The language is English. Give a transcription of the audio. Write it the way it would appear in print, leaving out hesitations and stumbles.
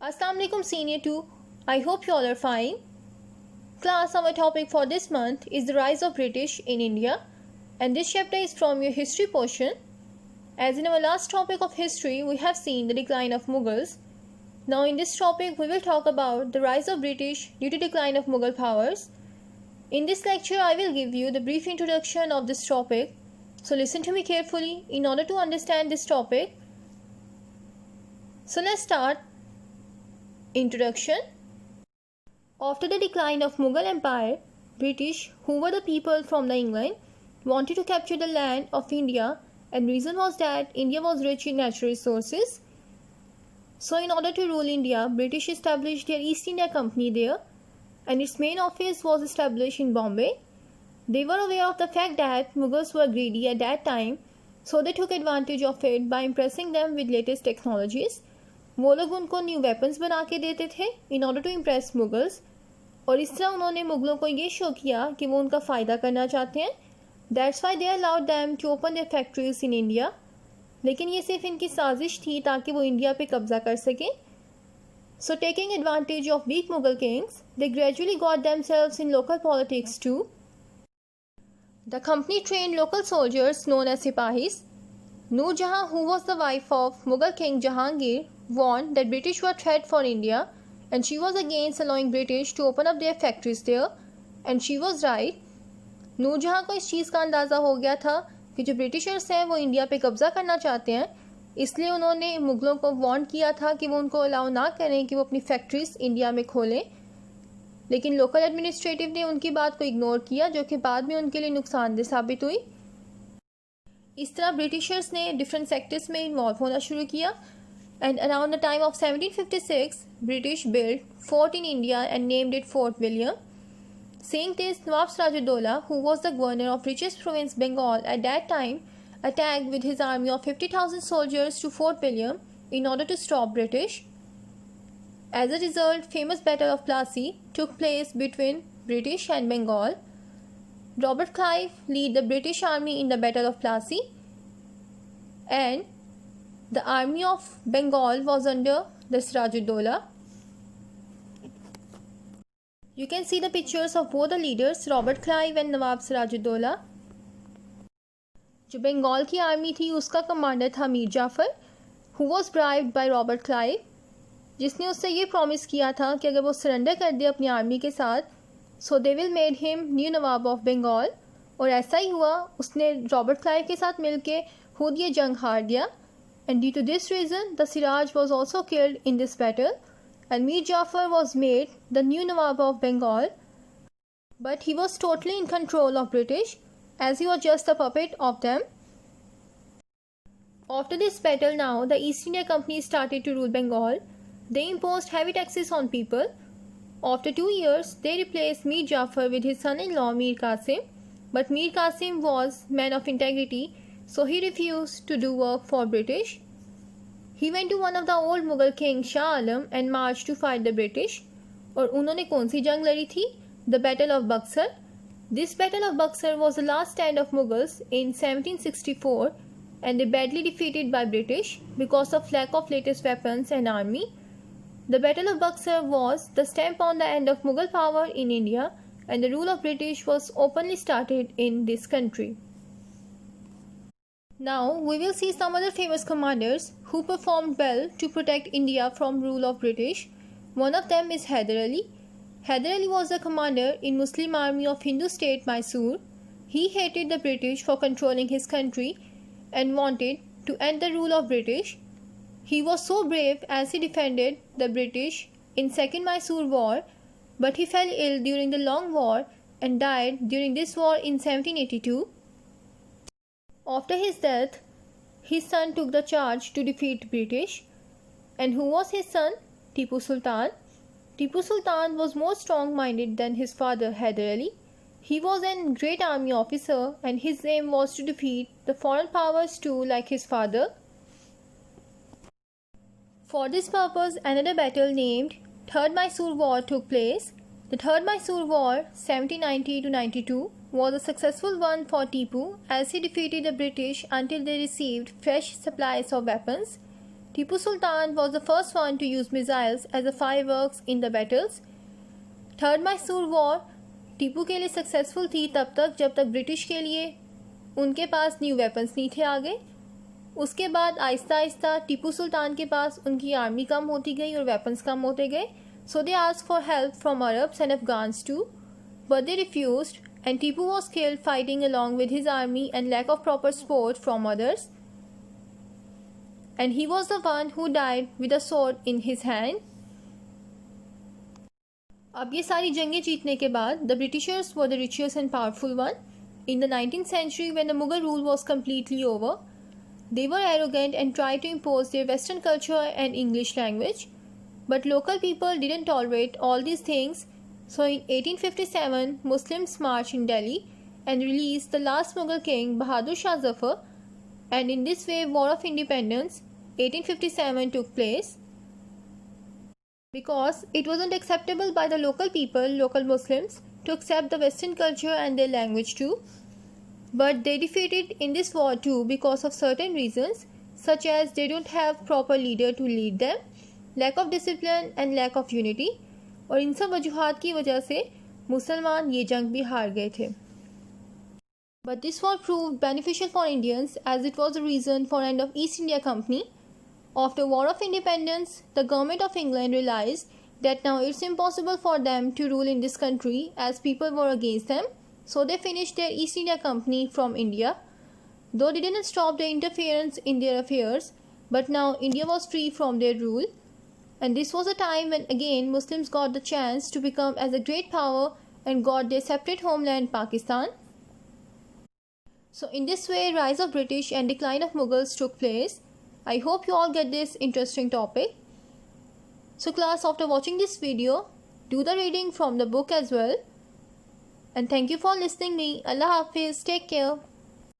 Assalamu alaikum senior 2. I hope you all are fine. Class, our topic for this month is the rise of British in India, and this chapter is from your history portion. As in our last topic of history, we have seen the decline of Mughals. Now in this topic, we will talk about the rise of British due to decline of Mughal powers. In this lecture, I will give you the brief introduction of this topic. So listen to me carefully in order to understand this topic. So let's start. Introduction. After the decline of Mughal Empire, British, who were the people from the England, wanted to capture the land of India, and reason was that India was rich in natural resources. So in order to rule India, British established their East India Company there, and its main office was established in Bombay. They were aware of the fact that Mughals were greedy at that time, so they took advantage of it by impressing them with latest technologies. वो लोग उनको new weapons बना के देते थे in order to impress Mughals, और इस तरह उन्होंने मुगलों को ये शो किया कि वो उनका फ़ायदा करना चाहते हैं. That's why they allowed them to open their factories in India. लेकिन ये सिर्फ इनकी साजिश थी ताकि वो इंडिया पे कब्जा कर सकें. So taking advantage of weak Mughal kings, they gradually got themselves in local politics too. The company trained local soldiers known as sipahis. Noor-Jahan, who was the wife of Mughal king Jahangir, warned that British were a threat for India, and she was against allowing British to open up their factories there, and she was right. Noorjahan को इस चीज़ का अंदाज़ा हो गया था कि जो Britishers हैं वो इंडिया पे कब्ज़ा करना चाहते हैं, इसलिए उन्होंने मुग़लों को वार्न किया था कि वो उनको अलाउ ना करें कि वो अपनी फैक्ट्रीज इंडिया में खोलें. लेकिन लोकल एडमिनिस्ट्रेटिव ने उनकी बात को इग्नोर किया, जो कि बाद में उनके लिए नुकसानदेह साबित हुई. इस तरह ब्रिटिशर्स ने डिफरेंट सेक्टर्स में इन्वॉल्व होना शुरू किया, and around the time of 1756 British build fort in India and named it fort William. Seeing this, Nawab Sirajuddaulah, who was the governor of richest province Bengal at that time, attacked with his army of 50,000 soldiers to Fort William in order to stop British. As a result, famous Battle of Plassey took place between British and Bengal. Robert Clive led the British army in the Battle of Plassey, and the army of Bengal was under the Sirajuddaulah. You can see the pictures of both the leaders, Robert Clive and Nawab Sirajuddaulah. जो बंगाल की army थी उसका commander था Mir Jafar, who was bribed by Robert Clive, जिसने उससे ये promise किया था कि अगर वो सरेंडर कर दे अपनी आर्मी के साथ, so they will made him new Nawab of Bengal. और ऐसा ही हुआ, उसने रॉबर्ट क्लाइव के साथ मिलके खुद ये जंग हार दिया. And due to this reason the Siraj was also killed in this battle, and Mir Jafar was made the new Nawab of Bengal. But he was totally in control of British, as he was just a puppet of them. After this battle now, the East India Company started to rule Bengal. They imposed heavy taxes on people. After 2 years, they replaced Mir Jafar with his son-in-law Mir Qasim. But Mir Qasim was man of integrity, so he refused to do work for British. He went to one of the old Mughal king Shah Alam and marched to fight the British. और उन्होंने कौन सी जंग लड़ी थी? The Battle of Buxar. This Battle of Buxar was the last stand of Mughals in 1764, and they badly defeated by British because of lack of latest weapons and army. The Battle of Buxar was the stamp on the end of Mughal power in India, and the rule of British was openly started in this country. Now we will see some other famous commanders who performed well to protect India from rule of British. One of them is Hyder Ali. Hyder Ali was the commander in Muslim army of Hindu state Mysore. He hated the British for controlling his country and wanted to end the rule of British. He was so brave as he defended the British in Second Mysore War, but he fell ill during the Long War and died during this war in 1782. After his death, his son took the charge to defeat British. And who was his son? Tipu Sultan. Tipu Sultan was more strong-minded than his father Hyder Ali. He was a great army officer, and his aim was to defeat the foreign powers too, like his father. For this purpose, another battle named Third Mysore War took place. The Third Mysore War, 1790-92, was a successful one for Tipu, as he defeated the British until they received fresh supplies of weapons. Tipu Sultan was the first one to use missiles as a fireworks in the battles. Third Mysore war Tipu के लिए successful थी तब तक जब तक British के लिए उनके पास न्यू वेपन्स नहीं थे आगे. उसके बाद आहिस्ता आहिस्ता टीपू सुल्तान के पास उनकी आर्मी कम होती गई और वेपन्स कम होते गए. So they asked for help from Arabs and Afghans too, but they refused and Tipu was killed fighting along with his army and lack of proper support from others. And he was the one who died with a sword in his hand. अब ये सारी जंगें जीतने के बाद the Britishers were the richest and powerful one. In the 19th century, when the Mughal rule was completely over, they were arrogant and tried to impose their Western culture and English language. But local people didn't tolerate all these things. So in 1857, Muslims marched in Delhi and released the last Mughal king Bahadur Shah Zafar, and in this way War of Independence 1857 took place. Because it wasn't acceptable by the local Muslims, to accept the Western culture and their language too. But they defeated in this war too because of certain reasons, such as they don't have proper leader to lead them, lack of discipline and lack of unity. और इन सब वजूहात की वजह से मुसलमान ये जंग भी हार गए थे. But this war proved beneficial for Indians as it was the reason for end of East India Company. After War of Independence, the government of England realized that now it's impossible for them to rule in this country as people were against them. So they finished their East India Company from India. Though they didn't stop their interference in their affairs, but now India was free from their rule. And this was a time when again Muslims got the chance to become as a great power and got their separate homeland Pakistan. So in this way, rise of British and decline of Mughals took place. I hope you all get this interesting topic. So class, after watching this video, do the reading from the book as well. And thank you for listening me. Allah Hafiz. Take care.